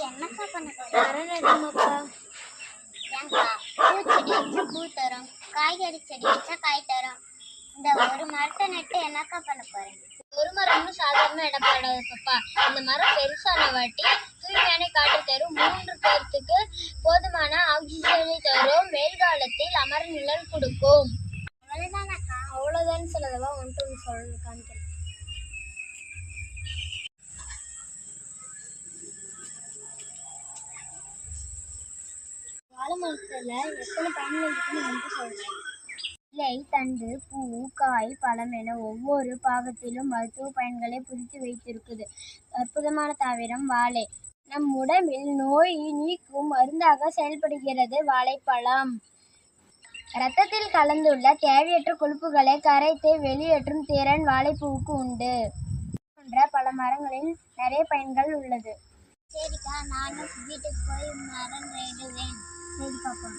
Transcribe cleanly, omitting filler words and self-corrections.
என்னக்கா பண்ண போறேன்? ஏங்கா பூச்செடி வச்சா பூ தரும், காய்கறி செடி வச்சா காய் தரும். இந்த ஒரு மரத்தை நட்டு என்னக்கா பண்ண போறேன்? ஒரு மரம்னு சாதாரண இடப்படாது பாப்பா. இந்த மரம் பெருசான வாட்டி தூய்மையான காற்று தரும், 3 பேர்த்துக்கு போதுமான ஆக்சிஜனை தரும், வெயில் காலத்தில் அமர நிழல் கொடுக்கும். அவ்வளவுதானக்கா? அவ்வளவுதான் சொல்லதவா ஒன்று சொல்ல காமிக்கிறேன். வாழை மரத்துல எத்தனை பயன்கள் இருக்குன்னு வந்து சொல்றேன். இலை, தண்டு, பூ, காய், பழம் என ஒவ்வொரு பாகத்திலும் மருத்துவ பயன்களை புரித்து வைத்திருக்குது. அற்புதமான தாவரம் வாழை. நம் உடம்பில் நோய் நீக்கும் மருந்தாக செயல்படுகிறது வாழைப்பழம். இரத்தத்தில் கலந்துள்ள தேவையற்ற கொழுப்புகளை கரைத்து வெளியேற்றும் திறன் வாழைப்பூவுக்கு உண்டு. போன்ற பல மரங்களில் நிறைய பயன்கள் உள்ளது. சரிக்கா, நானும் வீட்டுக்கு போய் மரம் நடுவேன். சரி பாப்பா.